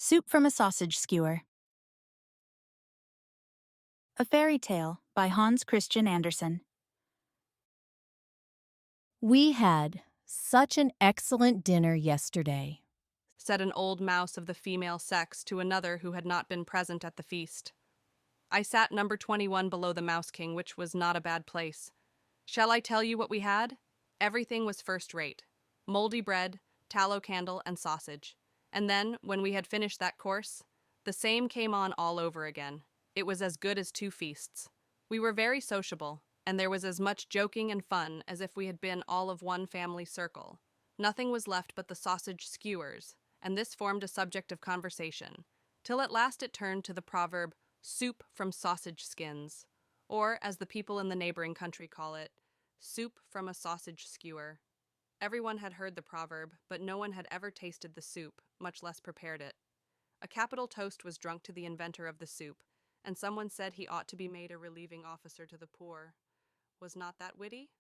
Soup from a Sausage Skewer. A Fairy Tale by Hans Christian Andersen. We had such an excellent dinner yesterday, said an old mouse of the female sex to another who had not been present at the feast. I sat number 21 below the Mouse King, which was not a bad place. Shall I tell you what we had? Everything was first rate. Moldy bread, tallow candle, and sausage. And then, when we had finished that course, the same came on all over again. It was as good as two feasts. We were very sociable, and there was as much joking and fun as if we had been all of one family circle. Nothing was left but the sausage skewers, and this formed a subject of conversation, till at last it turned to the proverb, soup from sausage skins, or, as the people in the neighboring country call it, soup from a sausage skewer. Everyone had heard the proverb, but no one had ever tasted the soup, much less prepared it. A capital toast was drunk to the inventor of the soup, and someone said he ought to be made a relieving officer to the poor. Was not that witty?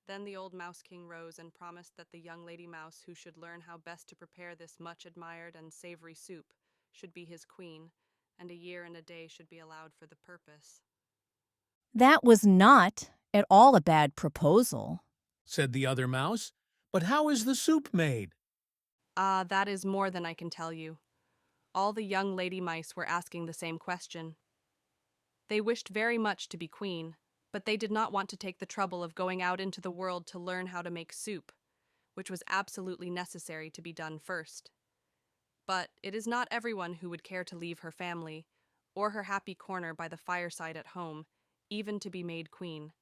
Then the old Mouse King rose and promised that the young lady mouse who should learn how best to prepare this much admired and savory soup should be his queen, and a year and a day should be allowed for the purpose. That was not at all a bad proposal, said the other mouse. But how is the soup made? Ah, that is more than I can tell you. All the young lady mice were asking the same question. They wished very much to be queen, but they did not want to take the trouble of going out into the world to learn how to make soup, which was absolutely necessary to be done first. But it is not everyone who would care to leave her family, or her happy corner by the fireside at home, even to be made queen.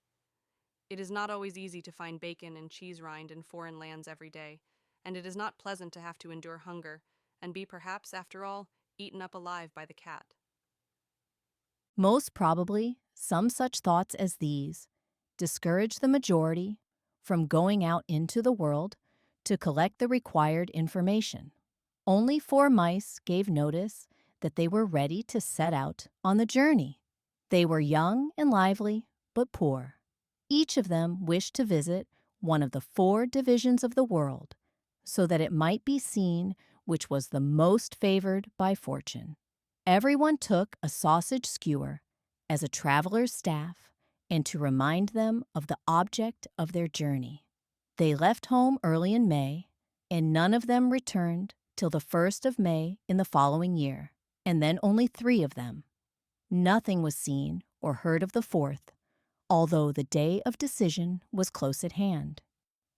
It is not always easy to find bacon and cheese rind in foreign lands every day, and it is not pleasant to have to endure hunger, and be perhaps, after all, eaten up alive by the cat. Most probably, some such thoughts as these discourage the majority from going out into the world to collect the required information. Only 4 mice gave notice that they were ready to set out on the journey. They were young and lively, but poor. Each of them wished to visit one of the 4 divisions of the world so that it might be seen which was the most favored by fortune. Everyone took a sausage skewer as a traveler's staff and to remind them of the object of their journey. They left home early in May, and none of them returned till the 1st of May in the following year, and then only 3 of them. Nothing was seen or heard of the 4th, although the day of decision was close at hand.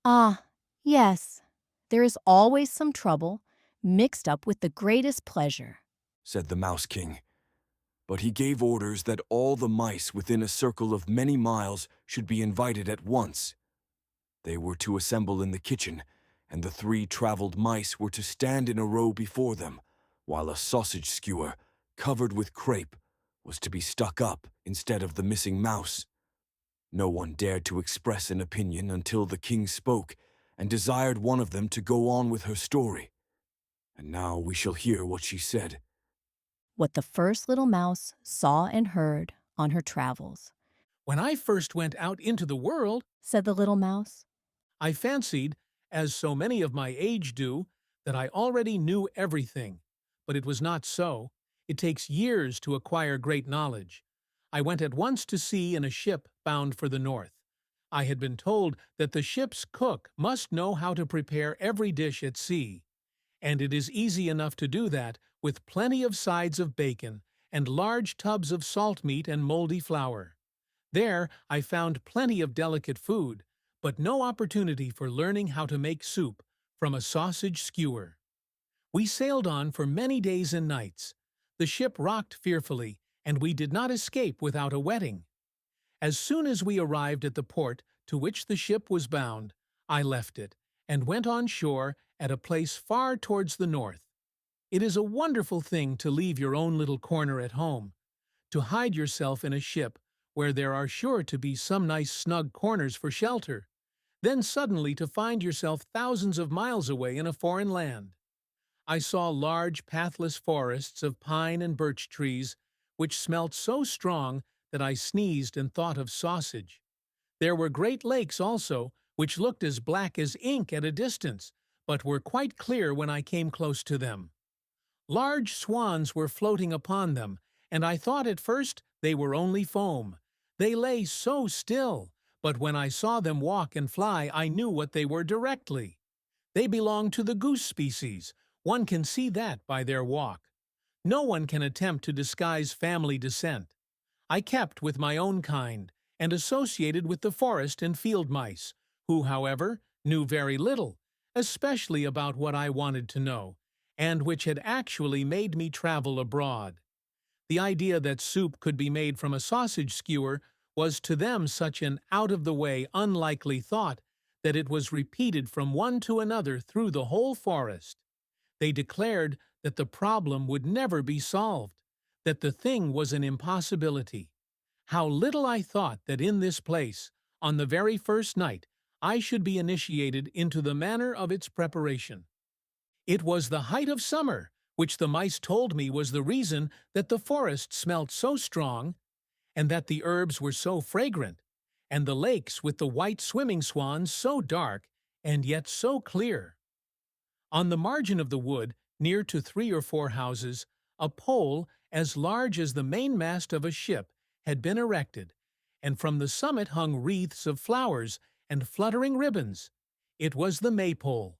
Ah, yes, there is always some trouble mixed up with the greatest pleasure, said the Mouse King. But he gave orders that all the mice within a circle of many miles should be invited at once. They were to assemble in the kitchen, and the 3 traveled mice were to stand in a row before them, while a sausage skewer, covered with crepe, was to be stuck up instead of the missing mouse. No one dared to express an opinion until the king spoke and desired one of them to go on with her story. And now we shall hear what she said. what the first little mouse saw and heard on her travels, When I first went out into the world, said the little mouse. I fancied, as so many of my age do, that I already knew everything. But it was not so. It takes years to acquire great knowledge. I went at once to sea in a ship bound for the north. I had been told that the ship's cook must know how to prepare every dish at sea. And it is easy enough to do that with plenty of sides of bacon and large tubs of salt meat and moldy flour. There I found plenty of delicate food, but no opportunity for learning how to make soup from a sausage skewer. We sailed on for many days and nights. The ship rocked fearfully, and we did not escape without a wetting. As soon as we arrived at the port to which the ship was bound, I left it, and went on shore at a place far towards the north. It is a wonderful thing to leave your own little corner at home, to hide yourself in a ship where there are sure to be some nice snug corners for shelter, then suddenly to find yourself thousands of miles away in a foreign land. I saw large pathless forests of pine and birch trees, which smelt so strong that I sneezed and thought of sausage. There were great lakes also, which looked as black as ink at a distance, but were quite clear when I came close to them. Large swans were floating upon them, and I thought at first they were only foam. They lay so still, but when I saw them walk and fly, I knew what they were directly. They belong to the goose species. One can see that by their walk. No one can attempt to disguise family descent. I kept with my own kind, and associated with the forest and field mice, who, however, knew very little, especially about what I wanted to know, and which had actually made me travel abroad. The idea that soup could be made from a sausage skewer was to them such an out-of-the-way, unlikely thought that it was repeated from one to another through the whole forest. They declared that the problem would never be solved, that the thing was an impossibility. How little I thought that in this place, on the very first night, I should be initiated into the manner of its preparation. It was the height of summer, which the mice told me was the reason that the forest smelt so strong, and that the herbs were so fragrant, and the lakes with the white swimming swans so dark, and yet so clear. On the margin of the wood, near to 3 or 4 houses, a pole as large as the mainmast of a ship had been erected, and from the summit hung wreaths of flowers and fluttering ribbons. It was the maypole.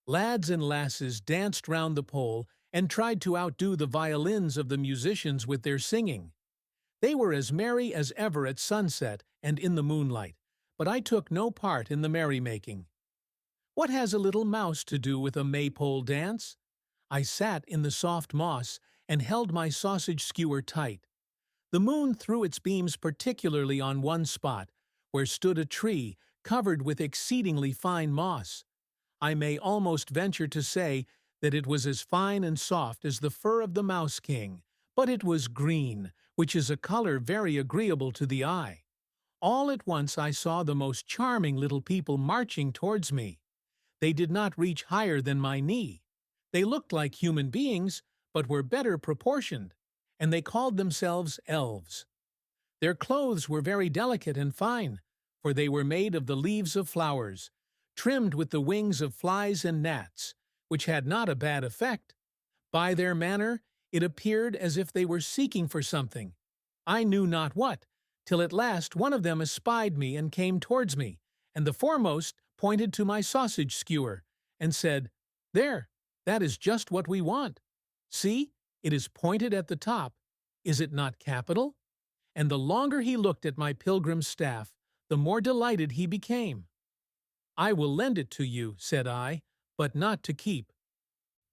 Lads and lasses danced round the pole and tried to outdo the violins of the musicians with their singing. They were as merry as ever at sunset and in the moonlight, but I took no part in the merrymaking. What has a little mouse to do with a maypole dance? I sat in the soft moss and held my sausage skewer tight. The moon threw its beams particularly on one spot, where stood a tree covered with exceedingly fine moss. I may almost venture to say that it was as fine and soft as the fur of the mouse king, but it was green, which is a color very agreeable to the eye. All at once I saw the most charming little people marching towards me. They did not reach higher than my knee. They looked like human beings, but were better proportioned, and they called themselves elves. Their clothes were very delicate and fine, for they were made of the leaves of flowers, trimmed with the wings of flies and gnats, which had not a bad effect. By their manner, it appeared as if they were seeking for something, I knew not what, till at last one of them espied me and came towards me, and the foremost pointed to my sausage skewer, and said, "There, that is just what we want. See, it is pointed at the top. Is it not capital?" And the longer he looked at my pilgrim's staff, the more delighted he became. "I will lend it to you," said I, "but not to keep."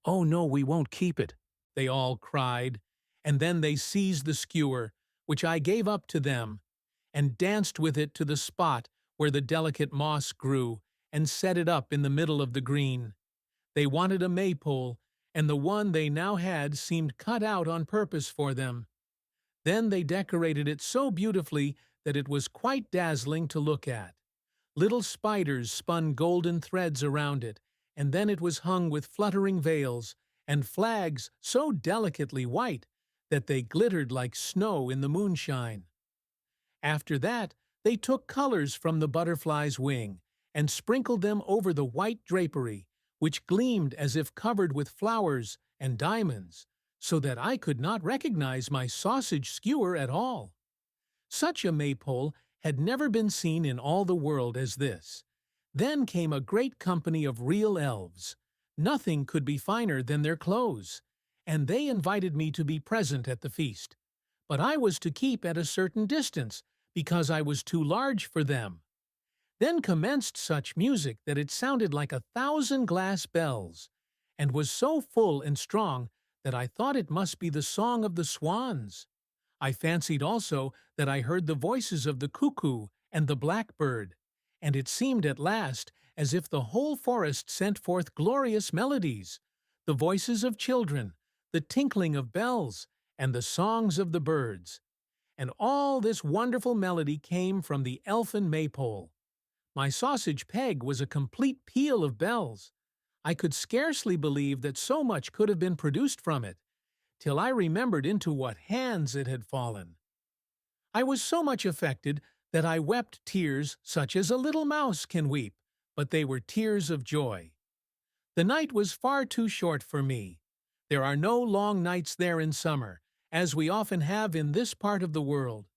"Oh no, we won't keep it," they all cried, and then they seized the skewer, which I gave up to them, and danced with it to the spot where the delicate moss grew, and set it up in the middle of the green. They wanted a maypole, and the one they now had seemed cut out on purpose for them. Then they decorated it so beautifully that it was quite dazzling to look at. Little spiders spun golden threads around it, and then it was hung with fluttering veils, and flags so delicately white that they glittered like snow in the moonshine. After that, they took colors from the butterfly's wing, and sprinkled them over the white drapery, which gleamed as if covered with flowers and diamonds, so that I could not recognize my sausage skewer at all. Such a maypole had never been seen in all the world as this. Then came a great company of real elves. Nothing could be finer than their clothes, and they invited me to be present at the feast. But I was to keep at a certain distance, because I was too large for them. Then commenced such music that it sounded like 1,000 glass bells, and was so full and strong that I thought it must be the song of the swans. I fancied also that I heard the voices of the cuckoo and the blackbird, and it seemed at last as if the whole forest sent forth glorious melodies, the voices of children, the tinkling of bells, and the songs of the birds. And all this wonderful melody came from the elfin maypole. My sausage peg was a complete peal of bells. I could scarcely believe that so much could have been produced from it, till I remembered into what hands it had fallen. I was so much affected that I wept tears such as a little mouse can weep, but they were tears of joy. The night was far too short for me. There are no long nights there in summer, as we often have in this part of the world.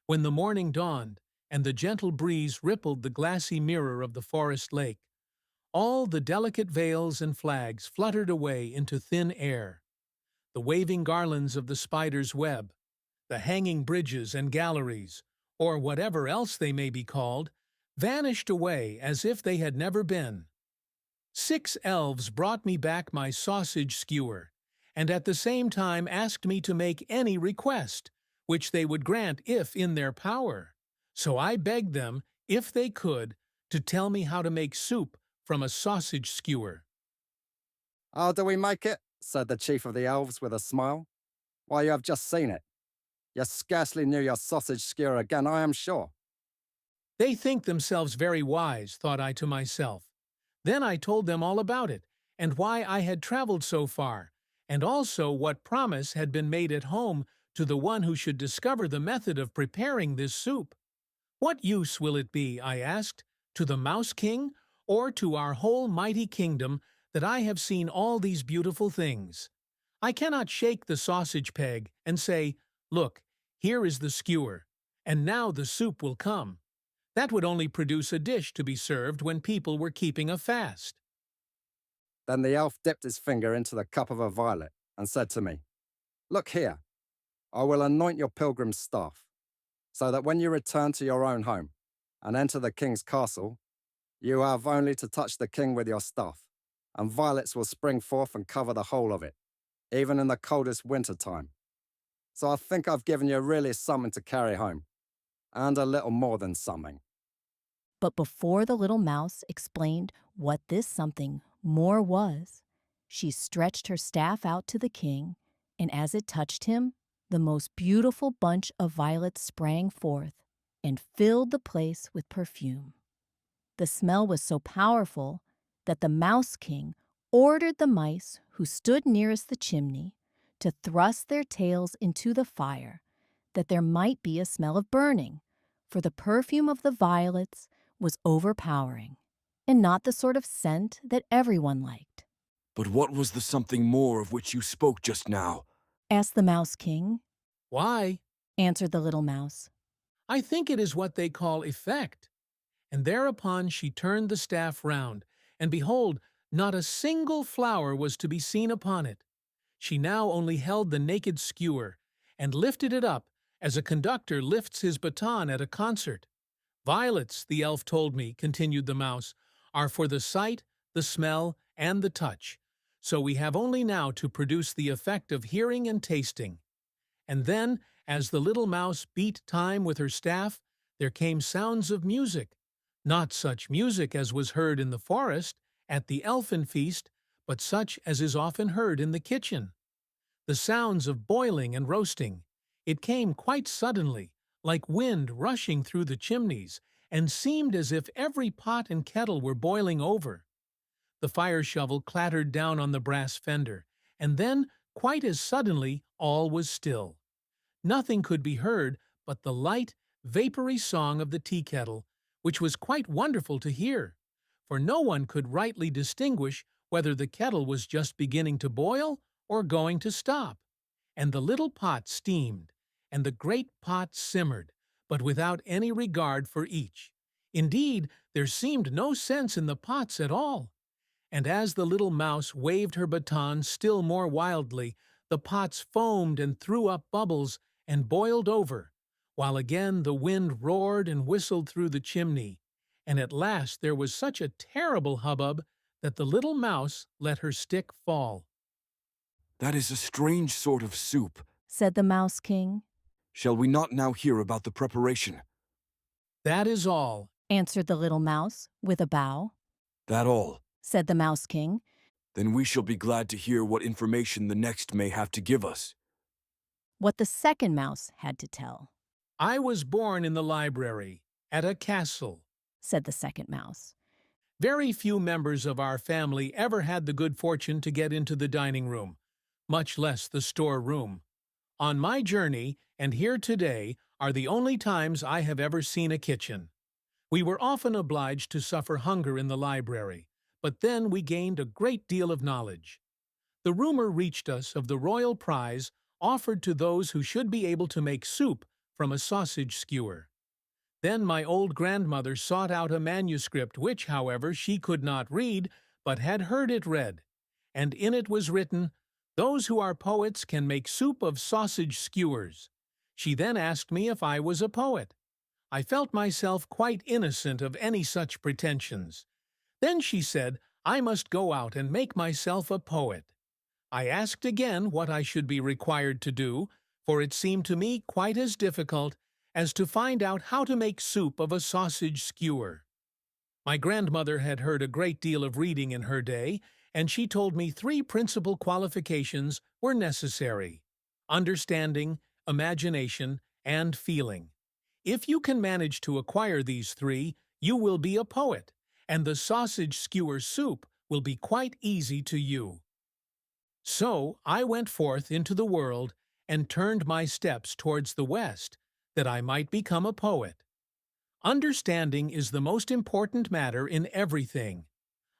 When the morning dawned, and the gentle breeze rippled the glassy mirror of the forest lake, all the delicate veils and flags fluttered away into thin air. The waving garlands of the spider's web, the hanging bridges and galleries, or whatever else they may be called, vanished away as if they had never been. 6 elves brought me back my sausage skewer, and at the same time asked me to make any request, which they would grant if in their power. So I begged them, if they could, to tell me how to make soup from a sausage skewer. "How do we make it?" said the chief of the elves with a smile. "Why, you have just seen it. You scarcely knew your sausage skewer again, I am sure." They think themselves very wise, thought I to myself. Then I told them all about it, and why I had traveled so far, and also what promise had been made at home to the one who should discover the method of preparing this soup. What use will it be, I asked, to the Mouse King, or to our whole mighty kingdom, that I have seen all these beautiful things? I cannot shake the sausage peg and say, "Look, here is the skewer, and now the soup will come." That would only produce a dish to be served when people were keeping a fast. Then the elf dipped his finger into the cup of a violet and said to me, "Look here, I will anoint your pilgrim's staff, so that when you return to your own home and enter the king's castle, you have only to touch the king with your staff, and violets will spring forth and cover the whole of it, even in the coldest winter time. So I think I've given you really something to carry home, and a little more than something." But before the little mouse explained what this something more was, she stretched her staff out to the king, and as it touched him, the most beautiful bunch of violets sprang forth and filled the place with perfume. The smell was so powerful that the Mouse King ordered the mice who stood nearest the chimney to thrust their tails into the fire, that there might be a smell of burning, for the perfume of the violets was overpowering, and not the sort of scent that everyone liked. But what was the something more of which you spoke just now? Asked the Mouse King. Why, Answered the little mouse. I think it is what they call effect. And thereupon she turned the staff round, and behold, not a single flower was to be seen upon it. She now only held the naked skewer, and lifted it up, as a conductor lifts his baton at a concert. Violets, the elf told me, continued the mouse, are for the sight, the smell, and the touch, so we have only now to produce the effect of hearing and tasting. And then, as the little mouse beat time with her staff, there came sounds of music, not such music as was heard in the forest, at the elfin feast, but such as is often heard in the kitchen. The sounds of boiling and roasting. It came quite suddenly, like wind rushing through the chimneys, and seemed as if every pot and kettle were boiling over. The fire shovel clattered down on the brass fender, and then, quite as suddenly, all was still. Nothing could be heard but the light, vapory song of the tea kettle, which was quite wonderful to hear, for no one could rightly distinguish whether the kettle was just beginning to boil or going to stop. And the little pot steamed, and the great pot simmered, but without any regard for each. Indeed, there seemed no sense in the pots at all. And as the little mouse waved her baton still more wildly, the pots foamed and threw up bubbles and boiled over, while again the wind roared and whistled through the chimney, and at last there was such a terrible hubbub that the little mouse let her stick fall. That is a strange sort of soup, Said the Mouse King. Shall we not now hear about the preparation? That is all. Answered the little mouse with a bow. That all? Said the Mouse King. Then we shall be glad to hear what information the next may have to give us. What the second mouse had to tell. I was born in the library, at a castle. Said the second mouse. Very few members of our family ever had the good fortune to get into the dining room, much less the store-room. On my journey, and here today, are the only times I have ever seen a kitchen. We were often obliged to suffer hunger in the library, but then we gained a great deal of knowledge. The rumor reached us of the royal prize offered to those who should be able to make soup from a sausage skewer. Then my old grandmother sought out a manuscript which, however, she could not read, but had heard it read, and in it was written, "Those who are poets can make soup of sausage skewers." She then asked me if I was a poet. I felt myself quite innocent of any such pretensions. Then she said I must go out and make myself a poet. I asked again what I should be required to do, for it seemed to me quite as difficult as to find out how to make soup of a sausage skewer. My grandmother had heard a great deal of reading in her day, and she told me 3 principal qualifications were necessary: understanding, imagination, and feeling. If you can manage to acquire these 3, you will be a poet, and the sausage skewer soup will be quite easy to you. So I went forth into the world and turned my steps towards the west, that I might become a poet. Understanding is the most important matter in everything.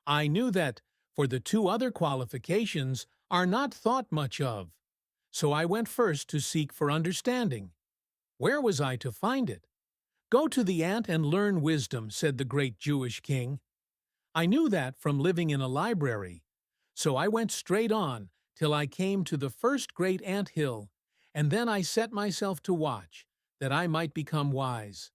I knew that, for the 2 other qualifications are not thought much of. So I went first to seek for understanding. Where was I to find it? "Go to the ant and learn wisdom," said the great Jewish king. I knew that from living in a library. So I went straight on till I came to the first great ant hill, and then I set myself to watch, that I might become wise.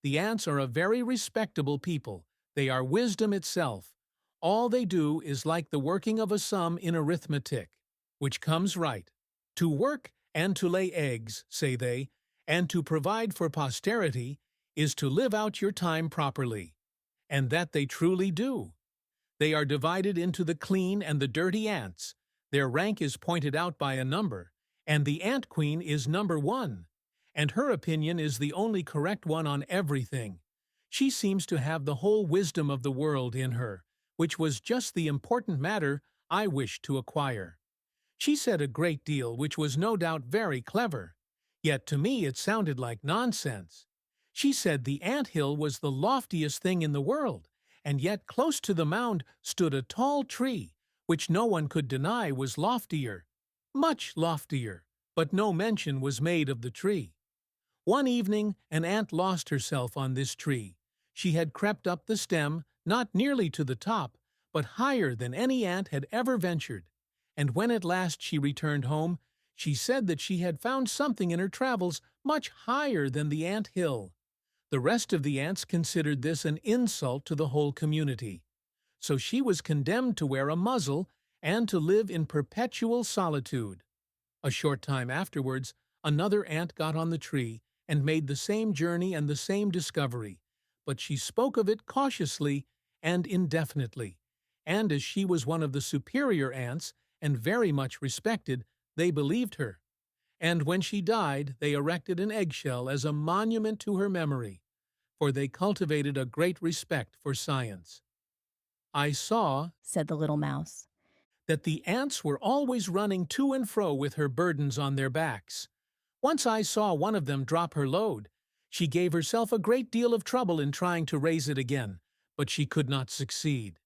The ants are a very respectable people. They are wisdom itself. All they do is like the working of a sum in arithmetic, which comes right. To work and to lay eggs, say they, and to provide for posterity is to live out your time properly. And that they truly do. They are divided into the clean and the dirty ants. Their rank is pointed out by a number, and the ant queen is number 1. And her opinion is the only correct one on everything. She seems to have the whole wisdom of the world in her, which was just the important matter I wished to acquire. She said a great deal which was no doubt very clever, yet to me it sounded like nonsense. She said the ant hill was the loftiest thing in the world, and yet close to the mound stood a tall tree, which no one could deny was loftier, much loftier, but no mention was made of the tree. One evening an ant lost herself on this tree. She had crept up the stem, not nearly to the top, but higher than any ant had ever ventured, and when at last she returned home, she said that she had found something in her travels much higher than the ant hill. The rest of the ants considered this an insult to the whole community. So she was condemned to wear a muzzle and to live in perpetual solitude. A short time afterwards, another ant got on the tree and made the same journey and the same discovery, but she spoke of it cautiously and indefinitely, and as she was one of the superior ants and very much respected, they believed her. And when she died, they erected an eggshell as a monument to her memory, for they cultivated a great respect for science. I saw, said the little mouse, that the ants were always running to and fro with her burdens on their backs. Once I saw one of them drop her load. She gave herself a great deal of trouble in trying to raise it again, but she could not succeed.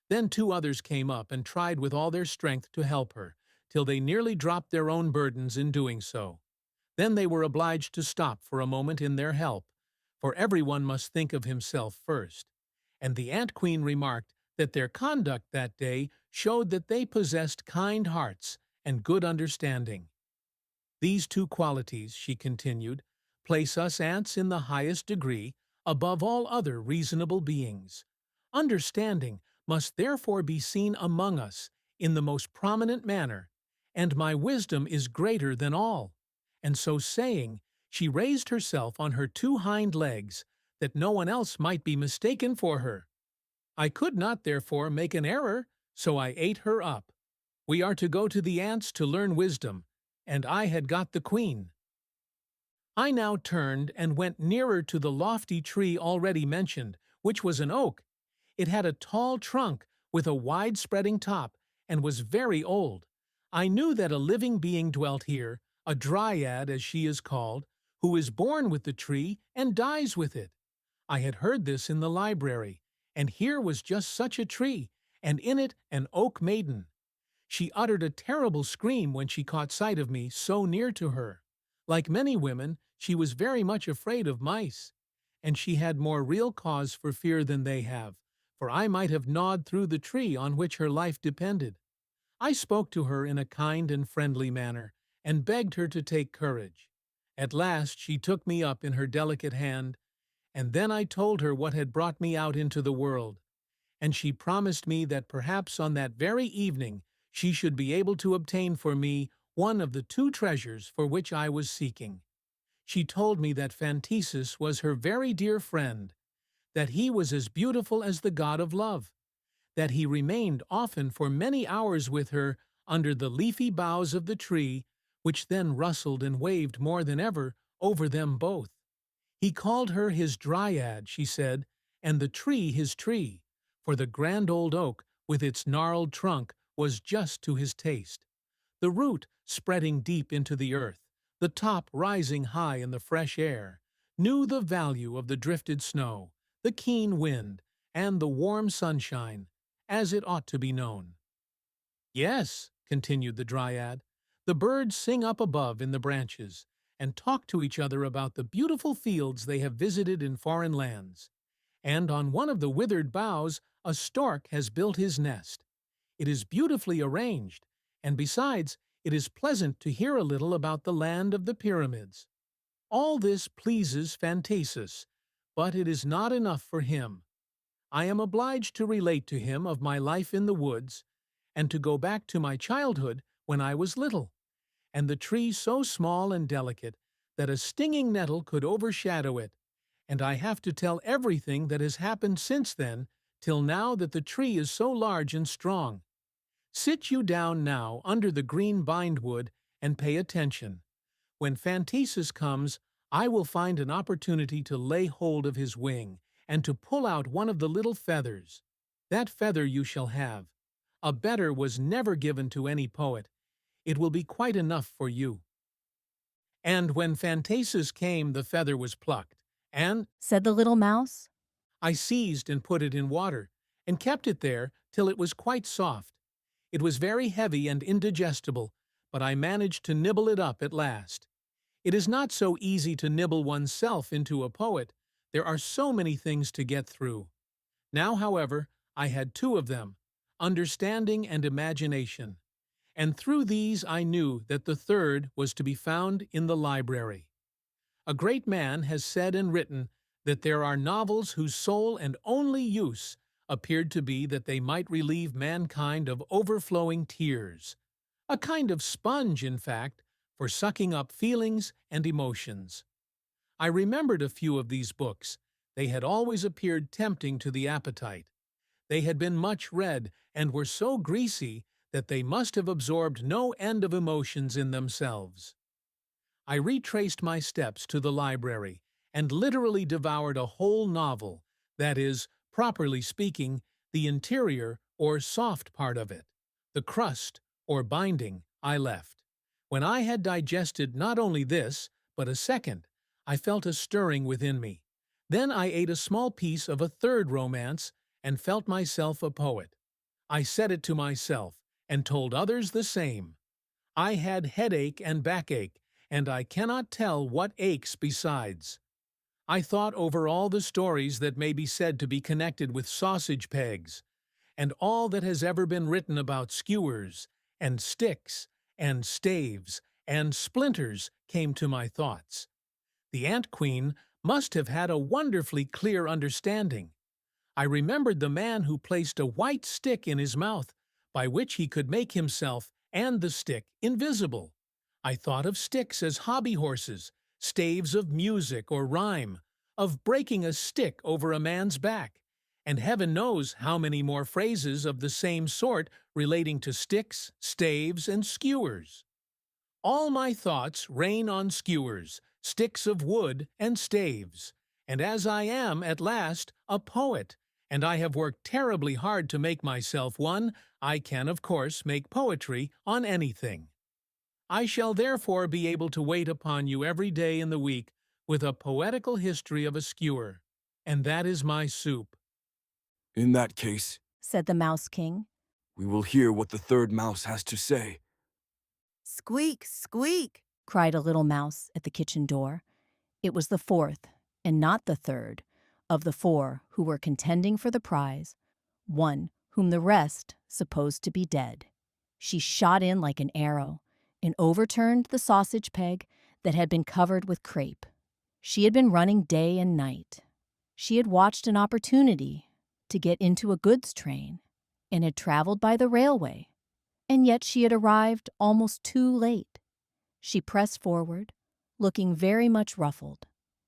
Then 2 others came up and tried with all their strength to help her, till they nearly dropped their own burdens in doing so. Then they were obliged to stop for a moment in their help, for everyone must think of himself first. And the ant queen remarked that their conduct that day showed that they possessed kind hearts and good understanding. These 2 qualities, she continued, place us ants in the highest degree above all other reasonable beings. Understanding must therefore be seen among us in the most prominent manner, and my wisdom is greater than all. And so saying, she raised herself on her 2 hind legs, that no one else might be mistaken for her. I could not, therefore, make an error, so I ate her up. We are to go to the ants to learn wisdom, and I had got the queen. I now turned and went nearer to the lofty tree already mentioned, which was an oak. It had a tall trunk with a wide-spreading top, and was very old. I knew that a living being dwelt here, a dryad as she is called, who is born with the tree and dies with it. I had heard this in the library, and here was just such a tree, and in it an oak maiden. She uttered a terrible scream when she caught sight of me so near to her. Like many women, she was very much afraid of mice, and she had more real cause for fear than they have, for I might have gnawed through the tree on which her life depended. I spoke to her in a kind and friendly manner, and begged her to take courage. At last she took me up in her delicate hand, and then I told her what had brought me out into the world, and she promised me that perhaps on that very evening she should be able to obtain for me one of the two treasures for which I was seeking. She told me that Phantesis was her very dear friend, that he was as beautiful as the god of love, that he remained often for many hours with her under the leafy boughs of the tree, which then rustled and waved more than ever over them both. He called her his dryad, she said, and the tree his tree, for the grand old oak, with its gnarled trunk, was just to his taste. The root spreading deep into the earth, the top rising high in the fresh air, knew the value of the drifted snow, the keen wind, and the warm sunshine, as it ought to be known. Yes, continued the dryad, the birds sing up above in the branches, and talk to each other about the beautiful fields they have visited in foreign lands. And on one of the withered boughs a stork has built his nest. It is beautifully arranged, and besides, it is pleasant to hear a little about the land of the pyramids. All this pleases Phantasus, but it is not enough for him. I am obliged to relate to him of my life in the woods, and to go back to my childhood when I was little, and the tree so small and delicate that a stinging nettle could overshadow it, and I have to tell everything that has happened since then, till now that the tree is so large and strong. Sit you down now under the green bindwood and pay attention. When Phantasus comes, I will find an opportunity to lay hold of his wing, and to pull out one of the little feathers. That feather you shall have. A better was never given to any poet. It will be quite enough for you. And when Phantasus came, the feather was plucked, and said the little mouse. I seized and put it in water, and kept it there till it was quite soft. It was very heavy and indigestible, but I managed to nibble it up at last. It is not so easy to nibble oneself into a poet. There are so many things to get through. Now, however, I had two of them, understanding and imagination, and through these I knew that the third was to be found in the library. A great man has said and written that there are novels whose sole and only use appeared to be that they might relieve mankind of overflowing tears, a kind of sponge, in fact, for sucking up feelings and emotions. I remembered a few of these books. They had always appeared tempting to the appetite. They had been much read and were so greasy that they must have absorbed no end of emotions in themselves. I retraced my steps to the library and literally devoured a whole novel, that is, properly speaking, the interior or soft part of it. The crust, or binding, I left. When I had digested not only this, but a second, I felt a stirring within me. Then I ate a small piece of a third romance and felt myself a poet. I said it to myself, and told others the same. I had headache and backache, and I cannot tell what aches besides. I thought over all the stories that may be said to be connected with sausage pegs, and all that has ever been written about skewers, and sticks, and staves, and splinters came to my thoughts. The Ant Queen must have had a wonderfully clear understanding. I remembered the man who placed a white stick in his mouth, by which he could make himself and the stick invisible. I thought of sticks as hobby horses, staves of music or rhyme, of breaking a stick over a man's back, and heaven knows how many more phrases of the same sort relating to sticks, staves, and skewers. All my thoughts rain on skewers, sticks of wood, and staves, and as I am, at last, a poet, and I have worked terribly hard to make myself one, I can, of course, make poetry on anything. I shall therefore be able to wait upon you every day in the week with a poetical history of a skewer, and that is my soup. In that case, said the Mouse King. We will hear what the third mouse has to say. Squeak, squeak. cried a little mouse at the kitchen door. It was the fourth, and not the third, of the four who were contending for the prize, one whom the rest supposed to be dead. She shot in like an arrow and overturned the sausage peg that had been covered with crepe. She had been running day and night. She had watched an opportunity to get into a goods train and had traveled by the railway, and yet she had arrived almost too late. She pressed forward, looking very much ruffled.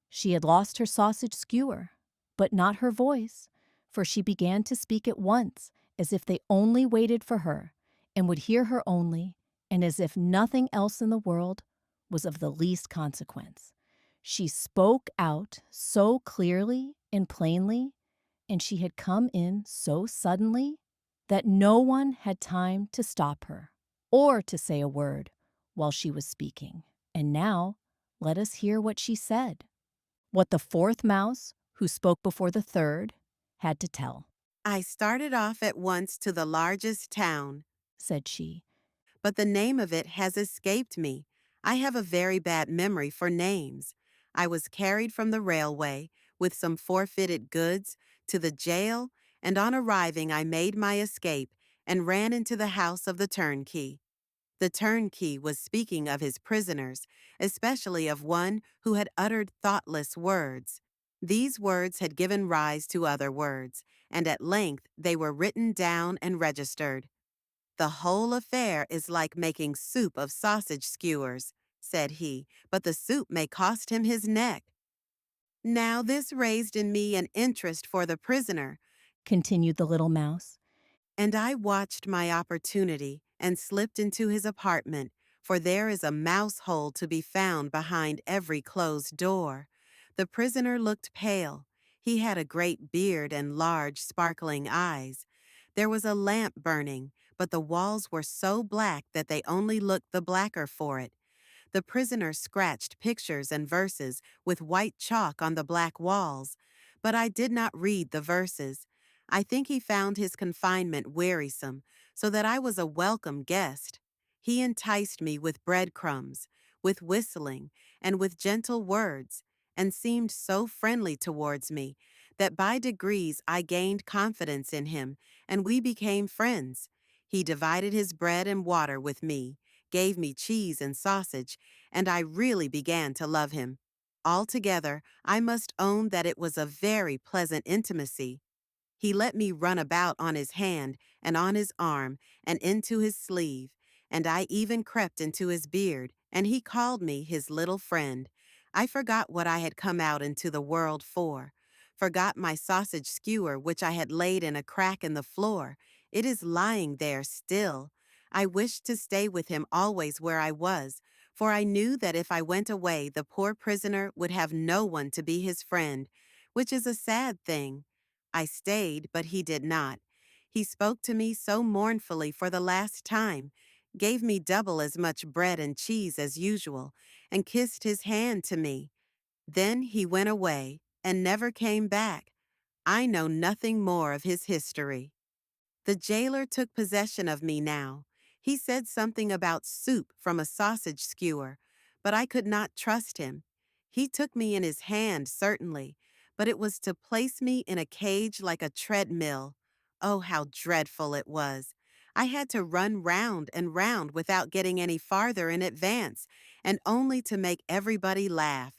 She had lost her sausage skewer, but not her voice, for she began to speak at once, as if they only waited for her and would hear her only, and as if nothing else in the world was of the least consequence. She spoke out so clearly and plainly, and she had come in so suddenly that no one had time to stop her or to say a word while she was speaking. And now, let us hear what she said, what the fourth mouse, who spoke before the third, had to tell. I started off at once to the largest town, Said she. but the name of it has escaped me. I have a very bad memory for names. I was carried from the railway with some forfeited goods to the jail, and on arriving I made my escape and ran into the house of the turnkey. The turnkey was speaking of his prisoners, especially of one who had uttered thoughtless words. These words had given rise to other words, and at length they were written down and registered. The whole affair is like making soup of sausage skewers, said he, but the soup may cost him his neck. Now this raised in me an interest for the prisoner, Continued the little mouse. and I watched my opportunity and slipped into his apartment, for there is a mouse hole to be found behind every closed door. The prisoner looked pale. He had a great beard and large, sparkling eyes. There was a lamp burning, but the walls were so black that they only looked the blacker for it. The prisoner scratched pictures and verses with white chalk on the black walls, but I did not read the verses. I think he found his confinement wearisome, so that I was a welcome guest. He enticed me with breadcrumbs, with whistling, and with gentle words, and seemed so friendly towards me that by degrees I gained confidence in him, and we became friends. He divided his bread and water with me, gave me cheese and sausage, and I really began to love him. Altogether, I must own that it was a very pleasant intimacy. He let me run about on his hand and on his arm and into his sleeve, and I even crept into his beard, and he called me his little friend. I forgot what I had come out into the world for, forgot my sausage skewer which I had laid in a crack in the floor. It is lying there still. I wished to stay with him always where I was, for I knew that if I went away the poor prisoner would have no one to be his friend, which is a sad thing. I stayed, but he did not. He spoke to me so mournfully for the last time, gave me double as much bread and cheese as usual, and kissed his hand to me. Then he went away and never came back. I know nothing more of his history. The jailer took possession of me now. He said something about soup from a sausage skewer, but I could not trust him. He took me in his hand, certainly, but it was to place me in a cage like a treadmill. Oh, how dreadful it was! I had to run round and round without getting any farther in advance, and only to make everybody laugh.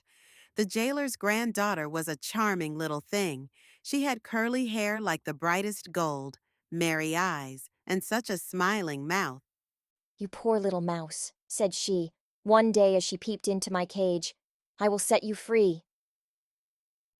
The jailer's granddaughter was a charming little thing. She had curly hair like the brightest gold, merry eyes, and such a smiling mouth. "You poor little mouse," said she, one day as she peeped into my cage. "I will set you free."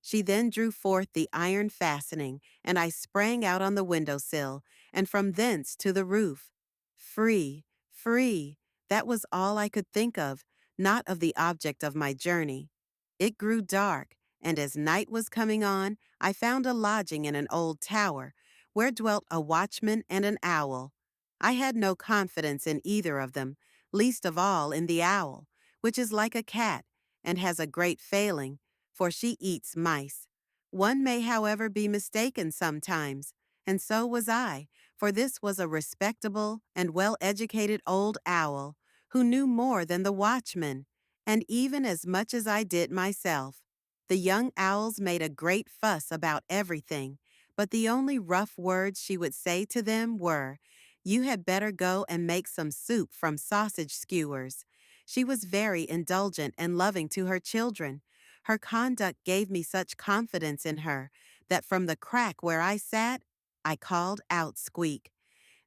She then drew forth the iron fastening, and I sprang out on the window-sill, and from thence to the roof. Free, free, that was all I could think of, not of the object of my journey. It grew dark, and as night was coming on, I found a lodging in an old tower, where dwelt a watchman and an owl. I had no confidence in either of them, least of all in the owl, which is like a cat, and has a great failing, for she eats mice. One may, however, be mistaken sometimes, and so was I, for this was a respectable and well-educated old owl who knew more than the watchman, and even as much as I did myself. The young owls made a great fuss about everything, but the only rough words she would say to them were, "You had better go and make some soup from sausage skewers." She was very indulgent and loving to her children. Her conduct gave me such confidence in her that from the crack where I sat, I called out Squeak.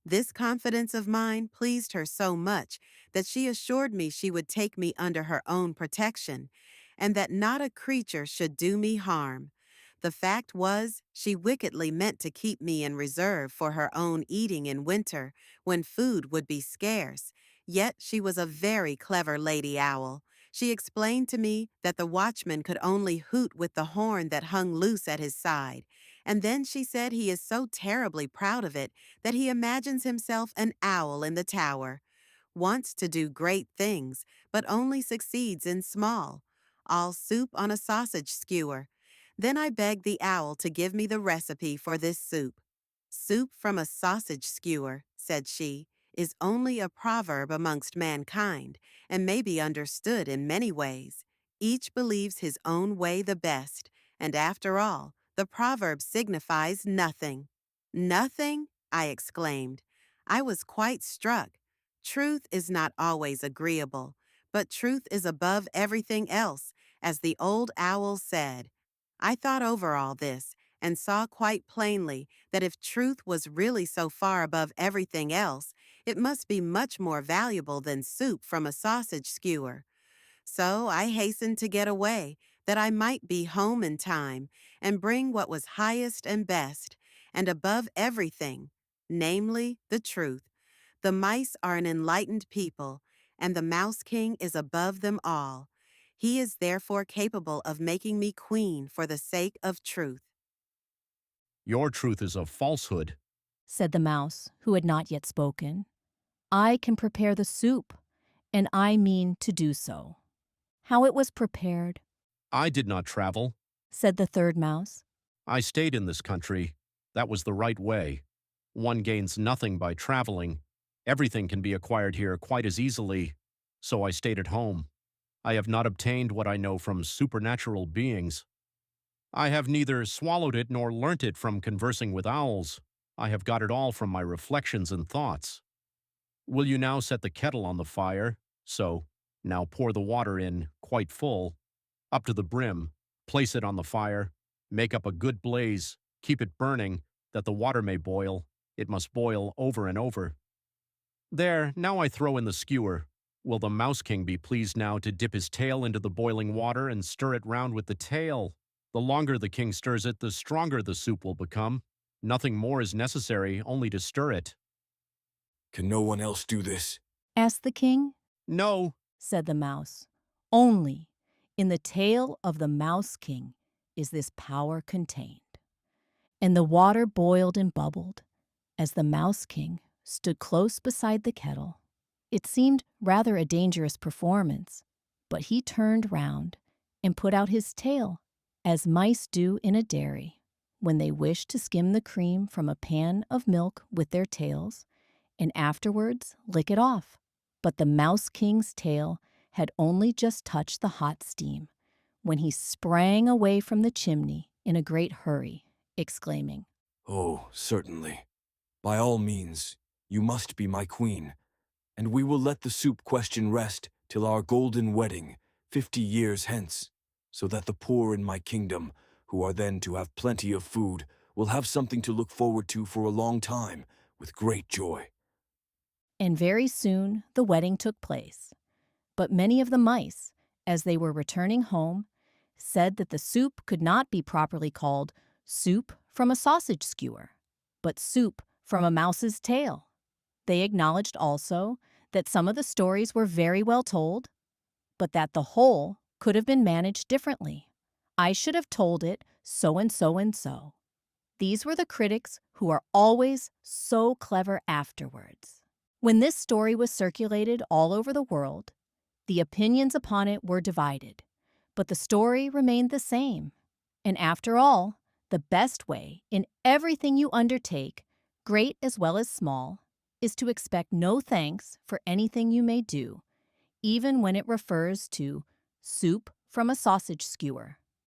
This confidence of mine pleased her so much that she assured me she would take me under her own protection, and that not a creature should do me harm. The fact was, she wickedly meant to keep me in reserve for her own eating in winter, when food would be scarce. Yet she was a very clever lady owl. She explained to me that the watchman could only hoot with the horn that hung loose at his side, and then she said he is so terribly proud of it that he imagines himself an owl in the tower, wants to do great things, but only succeeds in small. All soup on a sausage skewer. Then I begged the owl to give me the recipe for this soup. "Soup from a sausage skewer," said she, "is only a proverb amongst mankind, and may be understood in many ways. Each believes his own way the best, and after all, the proverb signifies nothing." "Nothing?" I exclaimed. I was quite struck. Truth is not always agreeable, but truth is above everything else, as the old owl said. I thought over all this, and saw quite plainly that if truth was really so far above everything else, it must be much more valuable than soup from a sausage skewer. So I hastened to get away, that I might be home in time, and bring what was highest and best, and above everything, namely the truth. The mice are an enlightened people, and the Mouse King is above them all. He is therefore capable of making me queen for the sake of truth. Your truth is a falsehood. said the mouse, who had not yet spoken. I can prepare the soup, and I mean to do so. How it was prepared, I did not travel. said the third mouse. I stayed in this country. That was the right way. One gains nothing by traveling. Everything can be acquired here quite as easily, so I stayed at home. I have not obtained what I know from supernatural beings. I have neither swallowed it nor learnt it from conversing with owls. I have got it all from my reflections and thoughts. Will you now set the kettle on the fire? So, now pour the water in, quite full, up to the brim, place it on the fire, make up a good blaze, keep it burning, that the water may boil. It must boil over and over. There, now I throw in the skewer. Will the Mouse King be pleased now to dip his tail into the boiling water and stir it round with the tail? The longer the king stirs it, the stronger the soup will become. Nothing more is necessary, only to stir it. Can no one else do this? asked the king. No, Said the mouse. Only in the tail of the Mouse King is this power contained. And the water boiled and bubbled as the Mouse King stood close beside the kettle. It seemed rather a dangerous performance, but he turned round and put out his tail, as mice do in a dairy, when they wish to skim the cream from a pan of milk with their tails, and afterwards lick it off. But the Mouse King's tail had only just touched the hot steam, when he sprang away from the chimney in a great hurry, exclaiming, Oh, certainly. By all means, you must be my queen, and we will let the soup question rest till our golden wedding, 50 years hence, so that the poor in my kingdom, who are then to have plenty of food, will have something to look forward to for a long time, with great joy. And very soon the wedding took place. But many of the mice, as they were returning home, said that the soup could not be properly called soup from a sausage skewer, but soup from a mouse's tail. They acknowledged also that some of the stories were very well told, but that the whole could have been managed differently. I should have told it so and so and so. These were the critics who are always so clever afterwards. When this story was circulated all over the world, the opinions upon it were divided, but the story remained the same. And after all, the best way in everything you undertake great as well as small, is to expect no thanks for anything you may do, even when it refers to soup from a sausage skewer.